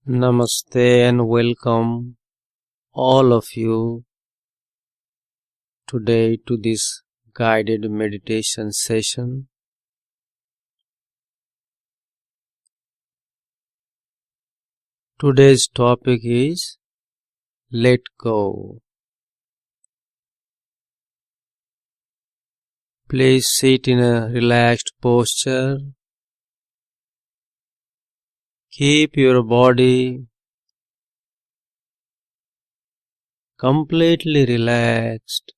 Namaste and welcome all of you today to this guided meditation session. Today's topic is let go. Please sit in a relaxed posture. Keep your body completely relaxed.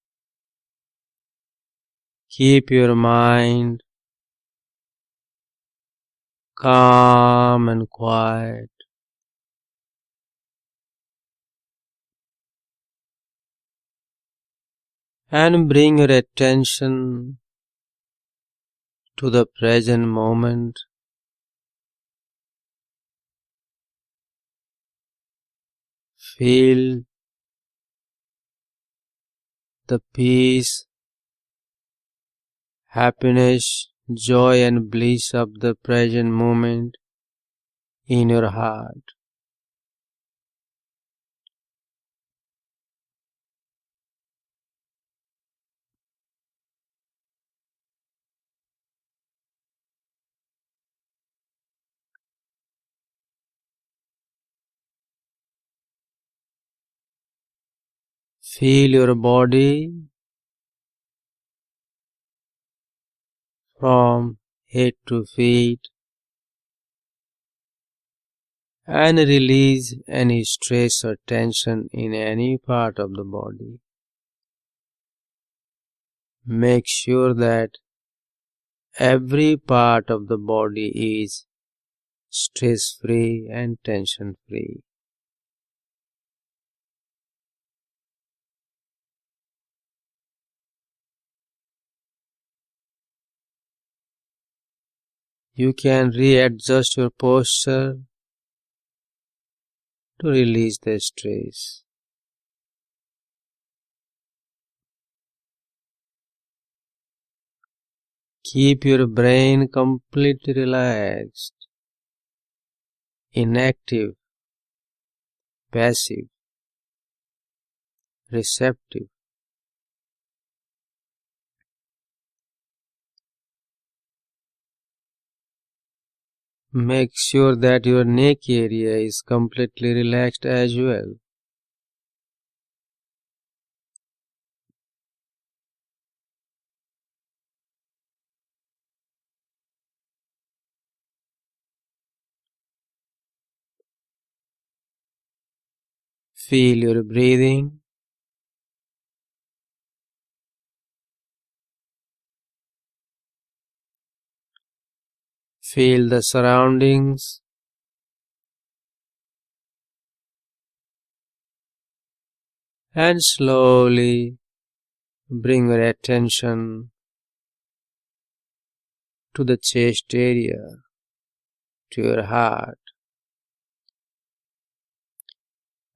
Keep your mind calm and quiet. And bring your attention to the present moment. Feel the peace, happiness, joy and bliss of the present moment in your heart. Feel your body from head to feet and release any stress or tension in any part of the body. Make sure that every part of the body is stress-free and tension-free. You can readjust your posture to release the stress. Keep your brain completely relaxed, inactive, passive, receptive. Make sure that your neck area is completely relaxed as well. Feel your breathing. Feel the surroundings. And slowly bring your attention to the chest area, to your heart,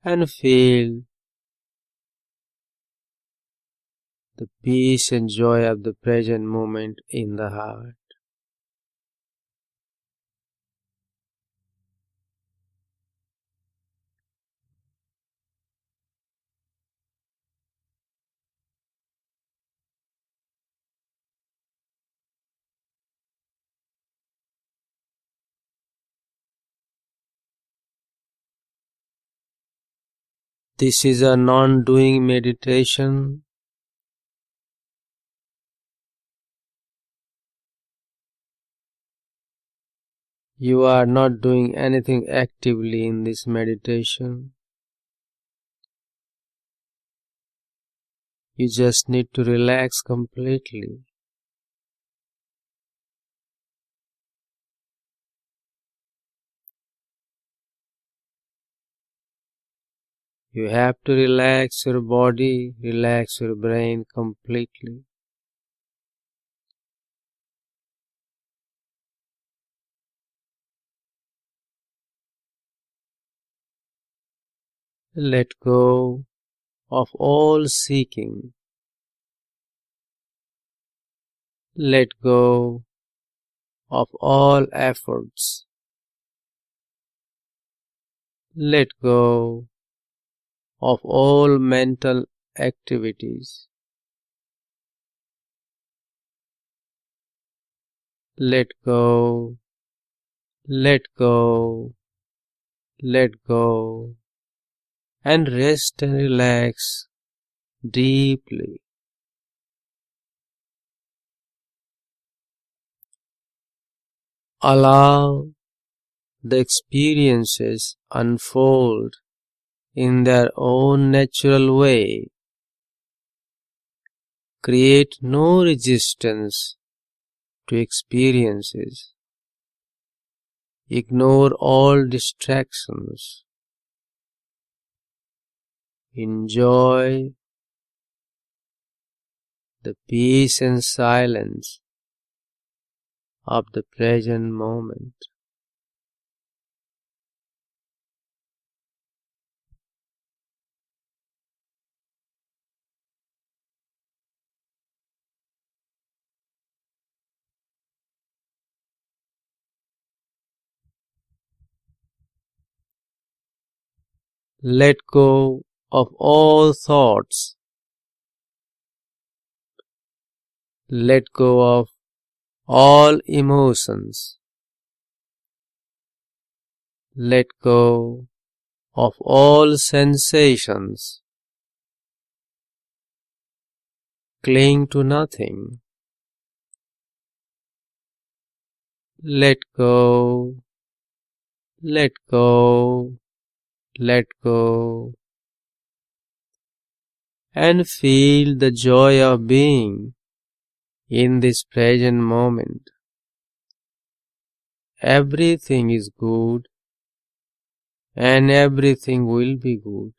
and feel the peace and joy of the present moment in the heart. This is a non-doing meditation. You are not doing anything actively in this meditation. You just need to relax completely. You have to relax your body, relax your brain completely. Let go of all seeking. Let go of all efforts. Let go of all mental activities. Let go, let go, let go, and rest and relax deeply. Allow the experiences unfold in their own natural way. Create no resistance to experiences. Ignore all distractions. Enjoy the peace and silence of the present moment. Let go of all thoughts. Let go of all emotions. Let go of all sensations. Cling to nothing. Let go, let go, let go, and feel the joy of being in this present moment. Everything is good and everything will be good.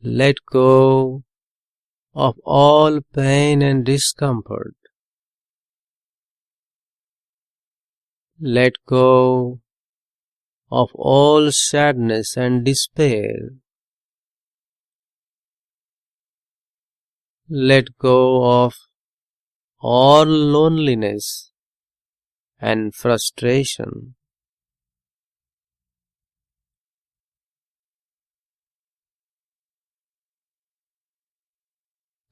Let go of all pain and discomfort. Let go of all sadness and despair. Let go of all loneliness and frustration.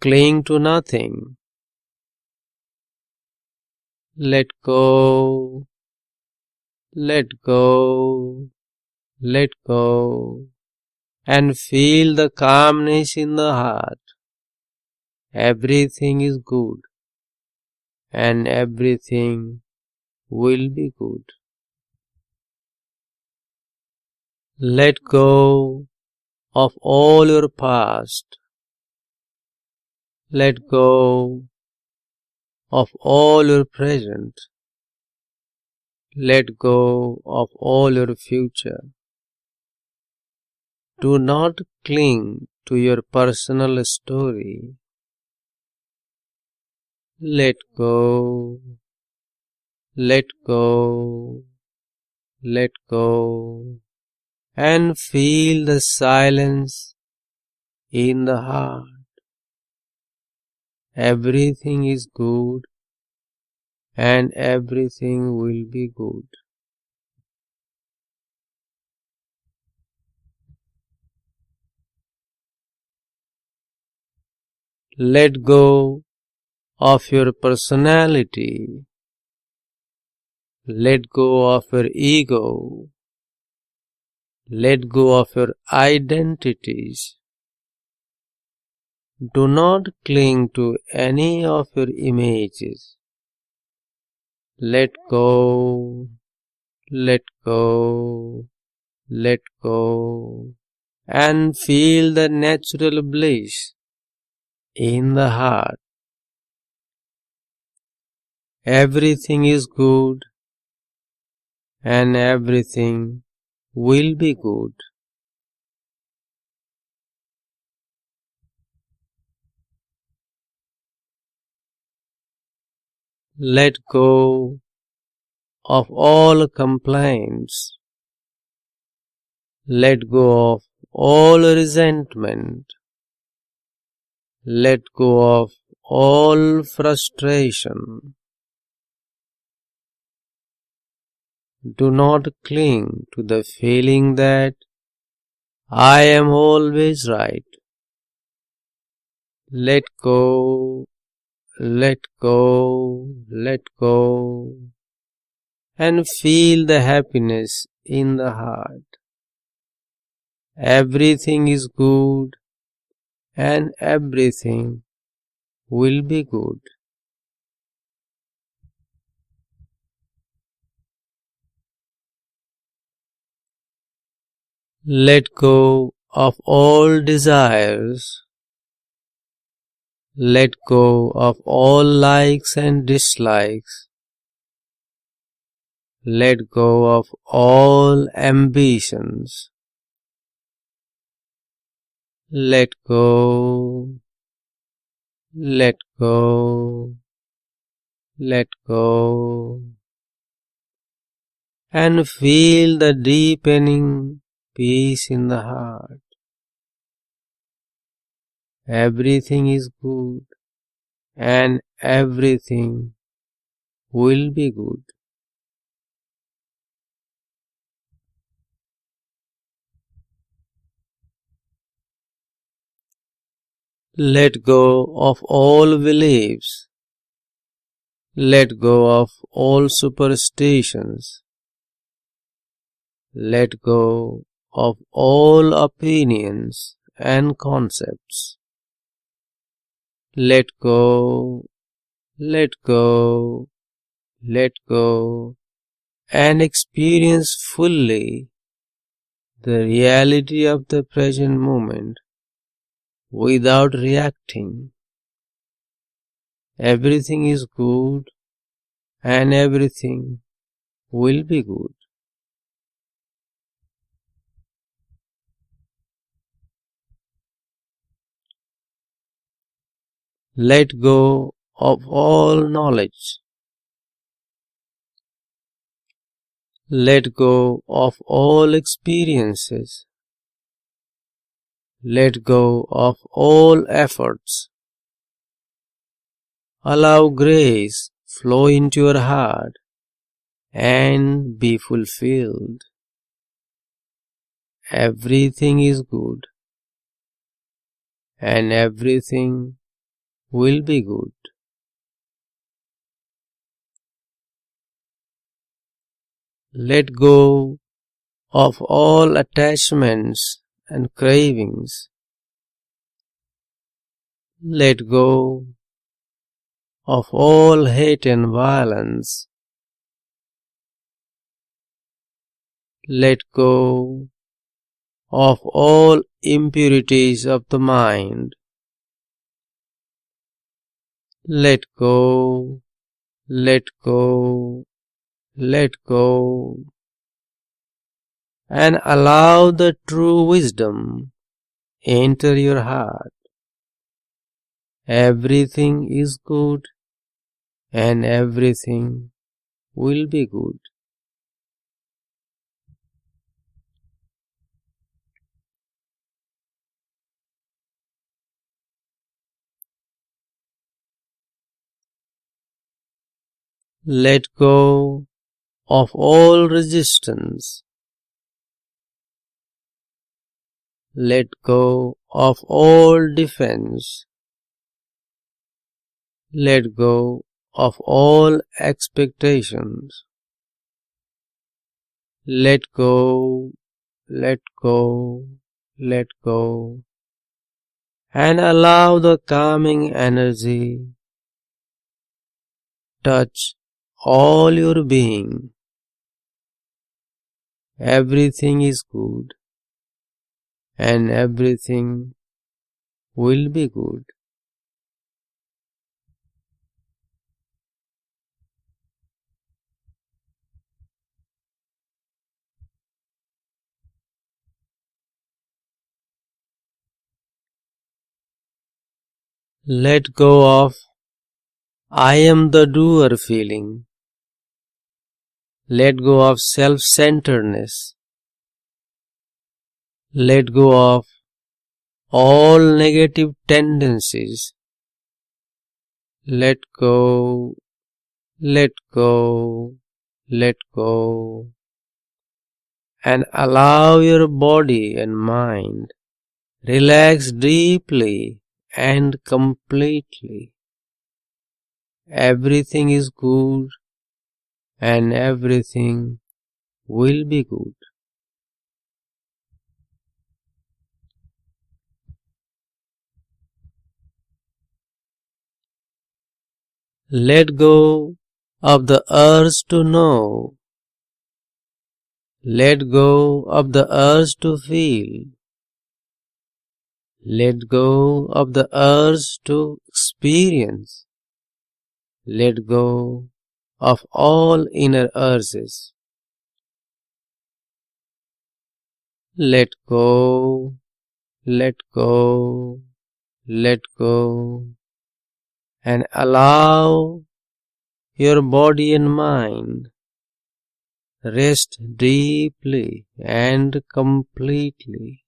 Cling to nothing. Let go, let go, let go, and feel the calmness in the heart. Everything is good and everything will be good. Let go of all your past. Let go of all your present. Let go of all your future. Do not cling to your personal story. Let go, let go, let go, and feel the silence in the heart. Everything is good and everything will be good. Let go of your personality. Let go of your ego. Let go of your identities. Do not cling to any of your images. Let go, let go, let go, and feel the natural bliss in the heart. Everything is good and everything will be good. Let go of all complaints. Let go of all resentment. Let go of all frustration. Do not cling to the feeling that I am always right. Let go, let go, let go, and feel the happiness in the heart. Everything is good and everything will be good. Let go of all desires. Let go of all likes and dislikes. Let go of all ambitions. Let go, let go, let go, and feel the deepening peace in the heart. Everything is good and everything will be good. Let go of all beliefs. Let go of all superstitions. Let go of all opinions and concepts. Let go, let go, let go, and experience fully the reality of the present moment without reacting. Everything is good and everything will be good. Let go of all knowledge. Let go of all experiences. Let go of all efforts. Allow grace flow into your heart and be fulfilled. Everything is good and everything will be good. Let go of all attachments and cravings. Let go of all hate and violence. Let go of all impurities of the mind. Let go, let go, let go, and allow the true wisdom enter your heart. Everything is good and everything will be good. Let go of all resistance. Let go of all defense. Let go of all expectations. Let go, let go, let go, and allow the calming energy touch all your being. Everything is good and everything will be good. Let go of I am the doer feeling. Let go of self-centeredness. Let go of all negative tendencies. Let go, let go, let go, and allow your body and mind relax deeply and completely. Everything is good and everything will be good. Let go of the urge to know. Let go of the urge to feel. Let go of the urge to experience. Let go of all inner urges. Let go, let go, let go, and allow your body and mind rest deeply and completely.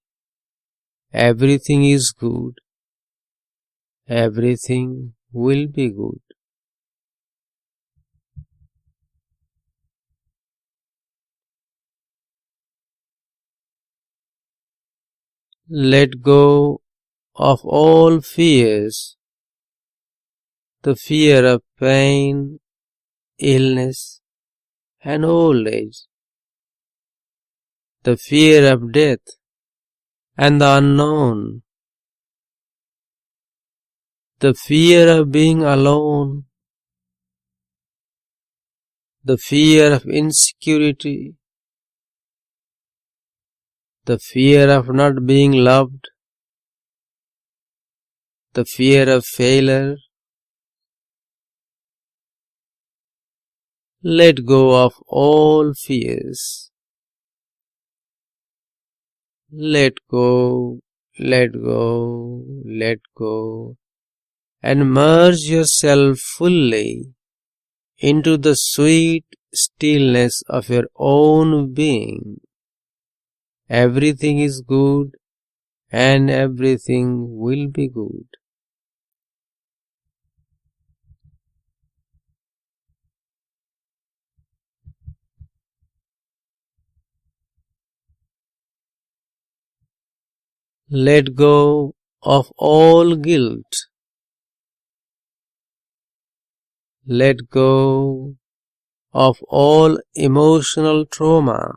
Everything is good. Everything will be good. Let go of all fears, the fear of pain, illness, and old age, the fear of death and the unknown, the fear of being alone, the fear of insecurity, the fear of not being loved, the fear of failure. Let go of all fears. Let go, let go, let go, and merge yourself fully into the sweet stillness of your own being. Everything is good and everything will be good. Let go of all guilt. Let go of all emotional trauma.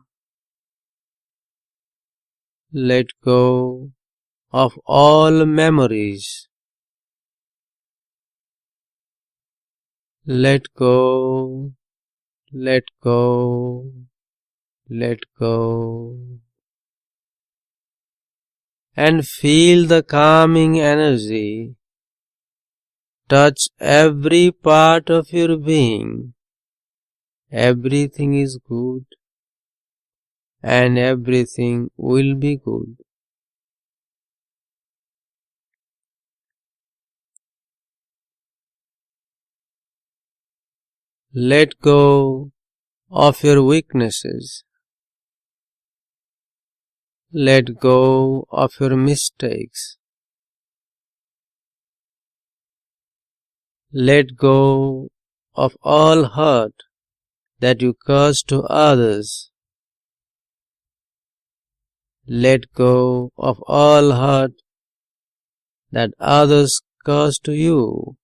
Let go of all memories. Let go, let go, let go. And feel the calming energy touch every part of your being. Everything is good and everything will be good. Let go of your weaknesses. Let go of your mistakes. Let go of all hurt that you cause to others. Let go of all hurt that others cause to you.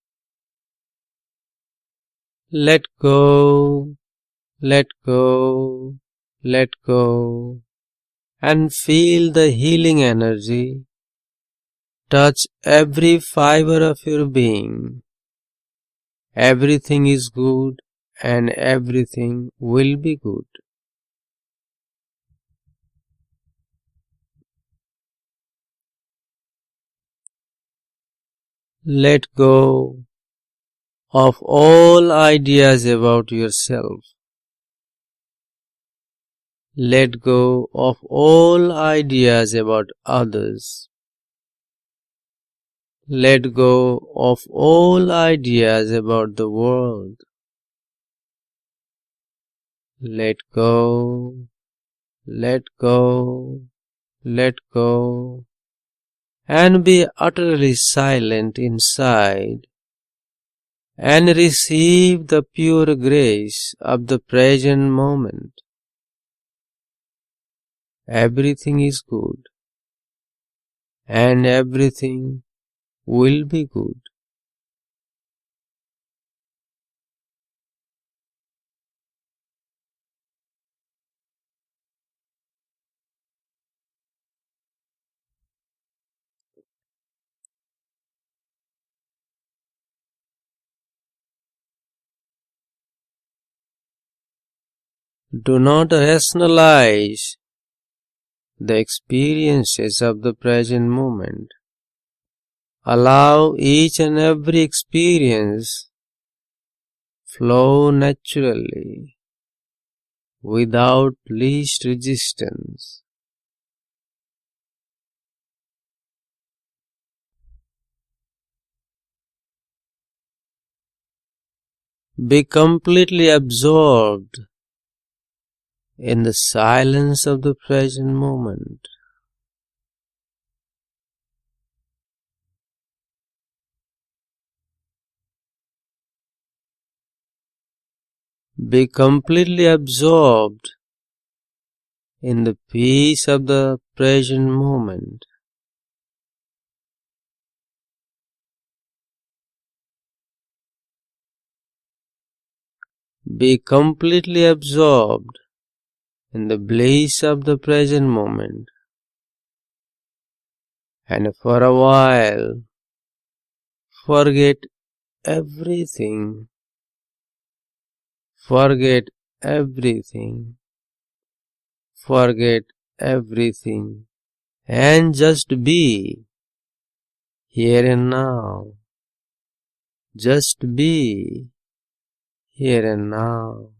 Let go, let go, let go, and feel the healing energy touch every fiber of your being. Everything is good and everything will be good. Let go of all ideas about yourself. Let go of all ideas about others. Let go of all ideas about the world. Let go, let go, let go, and be utterly silent inside and receive the pure grace of the present moment. Everything is good and everything will be good. Do not rationalize the experiences of the present moment. Allow each and every experience flow naturally without least resistance. Be completely absorbed in the silence of the present moment. Be completely absorbed in the peace of the present moment. Be completely absorbed in the bliss of the present moment. And for a while, forget everything. Forget everything. Forget everything. And just be here and now. Just be here and now.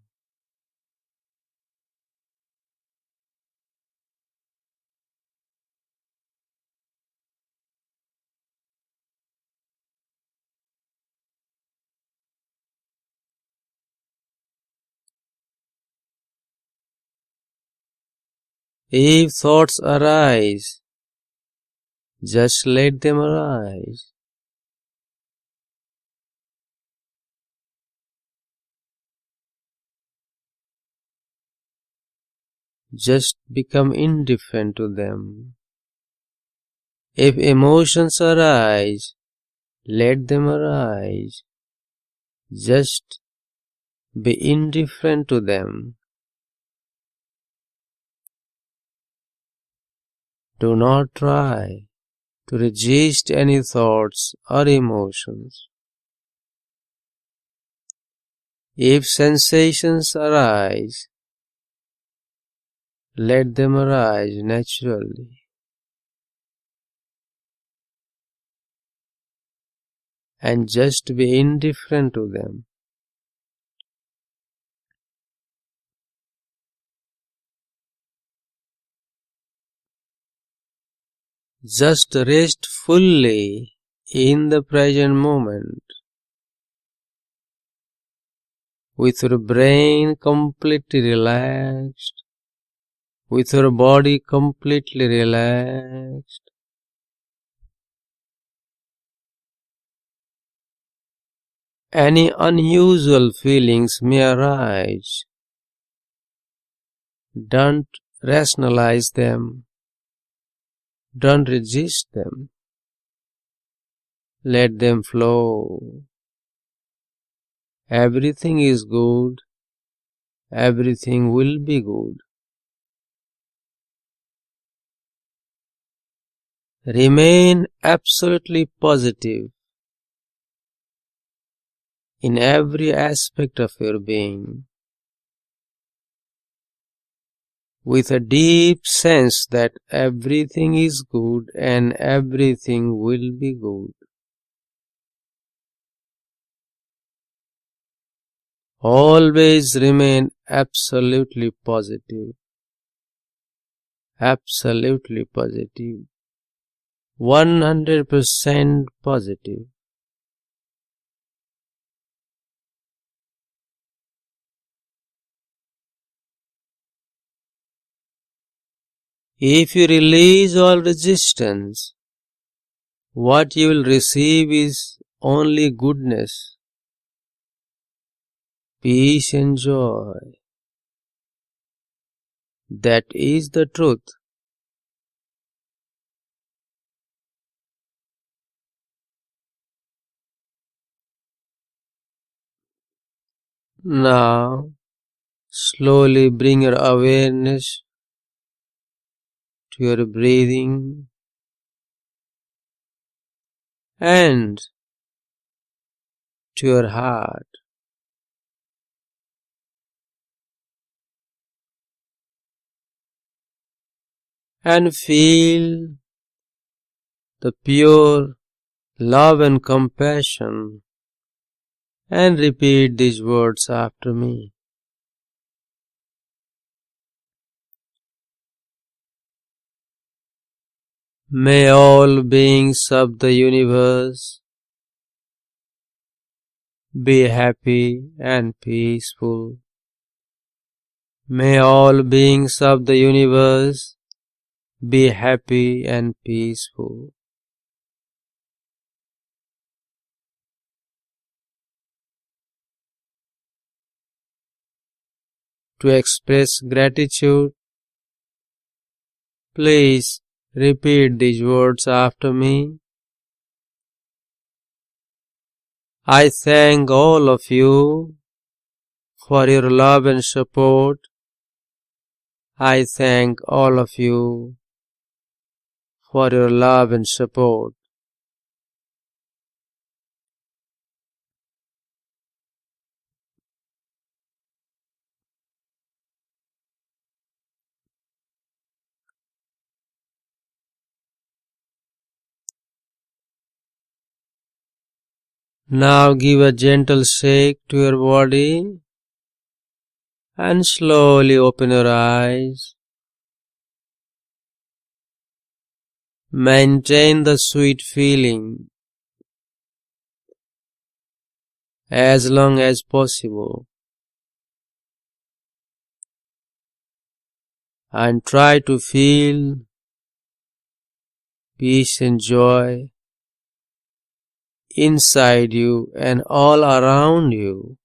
If thoughts arise, just let them arise. Just become indifferent to them. If emotions arise, let them arise. Just be indifferent to them. Do not try to resist any thoughts or emotions. If sensations arise, let them arise naturally. And just be indifferent to them. Just rest fully in the present moment, with your brain completely relaxed, with your body completely relaxed. Any unusual feelings may arise. Don't rationalize them. Don't resist them. Let them flow. Everything is good. Everything will be good. Remain absolutely positive in every aspect of your being, with a deep sense that everything is good and everything will be good. Always remain absolutely positive. Absolutely positive. 100% positive. If you release all resistance, what you will receive is only goodness, peace and joy. That is the truth. Now, slowly bring your awareness to your breathing and to your heart. And feel the pure love and compassion, and repeat these words after me. May all beings of the universe be happy and peaceful. May all beings of the universe be happy and peaceful. To express gratitude, please repeat these words after me. I thank all of you for your love and support. I thank all of you for your love and support. Now give a gentle shake to your body and slowly open your eyes. Maintain the sweet feeling as long as possible and try to feel peace and joy inside you and all around you.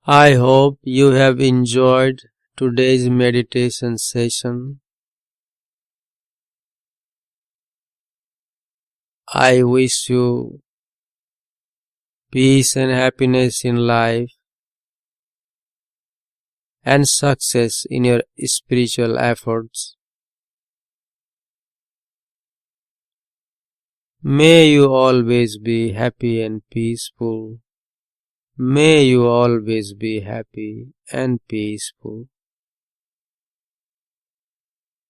I hope you have enjoyed today's meditation session. I wish you peace and happiness in life and success in your spiritual efforts. May you always be happy and peaceful. May you always be happy and peaceful.